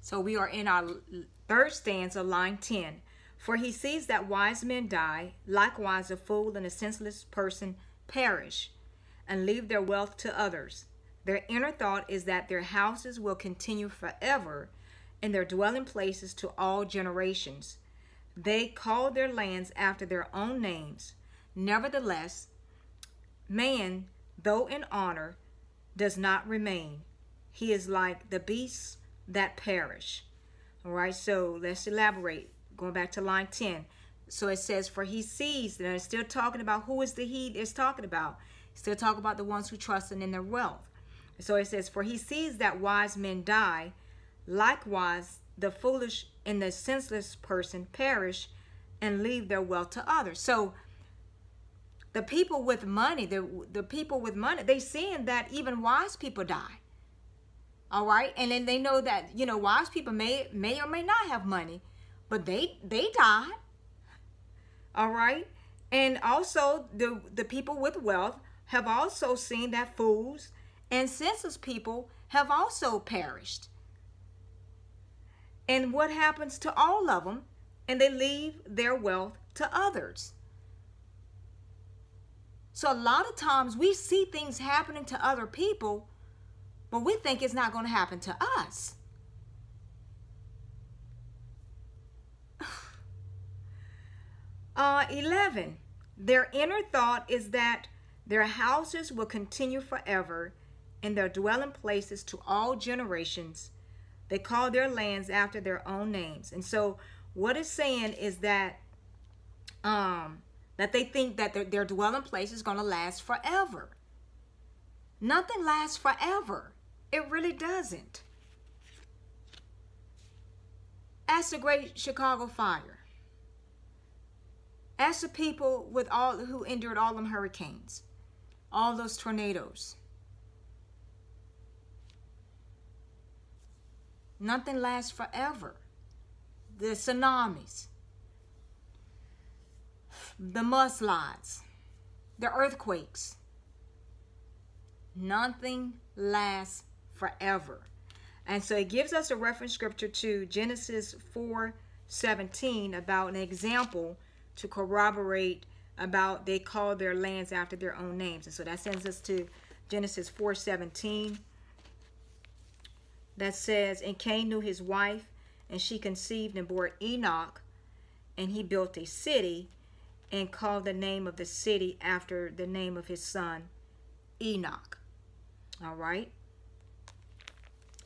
So we are in our third stanza, line 10. For he sees that wise men die, likewise a fool and a senseless person perish, and leave their wealth to others. Their inner thought is that their houses will continue forever, and their dwelling places to all generations. They call their lands after their own names. Nevertheless, man, though in honor, does not remain. He is like the beasts that perish. All right, so let's elaborate. Going back to line 10. So it says, for he sees, and it's still talking about who is the he is talking about. Still talking about the ones who trust in their wealth. So it says, for he sees that wise men die, likewise the foolish and the senseless person perish and leave their wealth to others. So the people with money, the people with money, they seeing that even wise people die. All right, and then they know that, you know, wise people may or may not have money, but they die. All right, and also the people with wealth have also seen that fools and senseless people have also perished. And what happens to all of them? And they leave their wealth to others. So a lot of times we see things happening to other people, but we think it's not going to happen to us. Uh, 11. Their inner thought is that their houses will continue forever and their dwelling places to all generations. They call their lands after their own names. And so what it's saying is that that they think that their dwelling place is going to last forever. Nothing lasts forever. It really doesn't. Ask the Great Chicago Fire. Ask the people with all who endured all them hurricanes, all those tornadoes. Nothing lasts forever. The tsunamis, the mudslides, the earthquakes. Nothing lasts forever. And so it gives us a reference scripture to Genesis 4:17 about an example to corroborate about they call their lands after their own names. And so that sends us to Genesis 4:17. That says, and Cain knew his wife, and she conceived and bore Enoch, and he built a city and called the name of the city after the name of his son, Enoch. All right.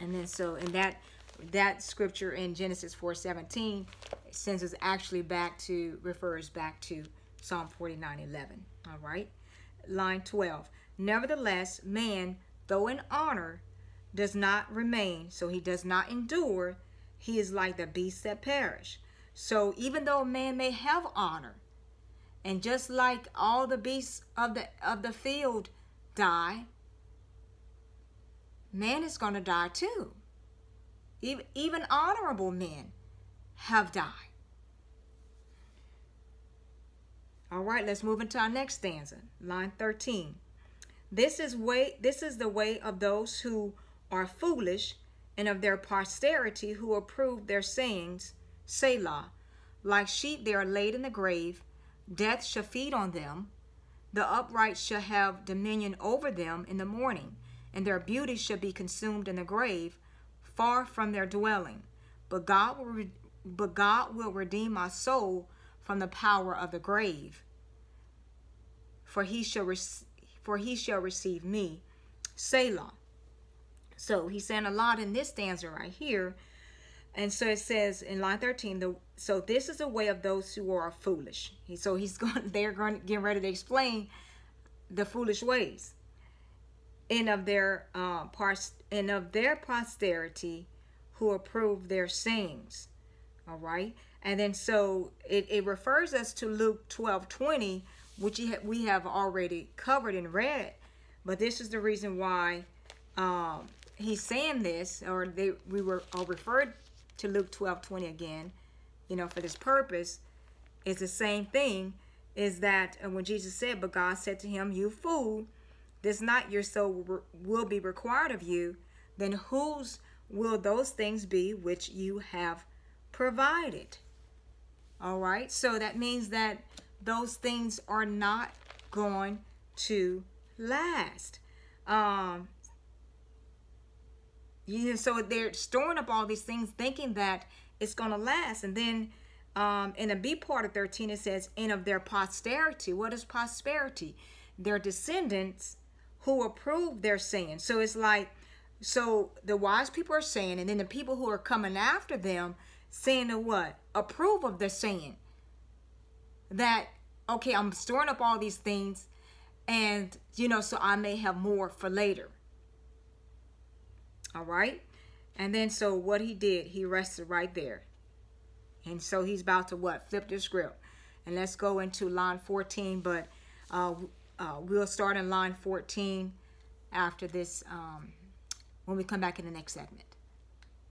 And then so in that scripture in Genesis 4:17 sends us actually refers back to Psalm 49:11. All right. Line 12. Nevertheless, man, though in honor, does not remain, so he does not endure. He is like the beasts that perish. So even though man may have honor, and just like all the beasts of the field die, man is going to die too. Even honorable men have died. All right, let's move into our next stanza, line 13. This is the way of those who are foolish, and of their posterity who approve their sayings, Selah. Like sheep they are laid in the grave. Death shall feed on them. The upright shall have dominion over them in the morning, and their beauty shall be consumed in the grave, far from their dwelling. But God will redeem my soul from the power of the grave. For he shall receive me, Selah. So he's saying a lot in this stanza right here. And so it says in line 13, so this is the way of those who are foolish. They're getting ready to explain the foolish ways. And of their posterity who approve their sayings. All right. And then so it refers us to Luke 12:20, which we have already covered and read. But this is the reason why he's saying this, or we were referred to Luke 12:20 again, for this purpose. It's the same thing, is that when Jesus said, but God said to him, you fool, this night your soul will be required of you. Then whose will those things be which you have provided. All right, so that means that those things are not going to last. So they're storing up all these things thinking that it's going to last. And then in the B part of 13, it says, and of their posterity. What is prosperity? Their descendants who approve their saying. So it's like, so the wise people are saying, and then the people who are coming after them saying to what? Approve of their saying. That, okay, I'm storing up all these things, and, you know, so I may have more for later. All right. And then so what he did, he rested right there. And so he's about to what? Flip the script. And let's go into line 14. But we'll start in line 14 after this when we come back in the next segment.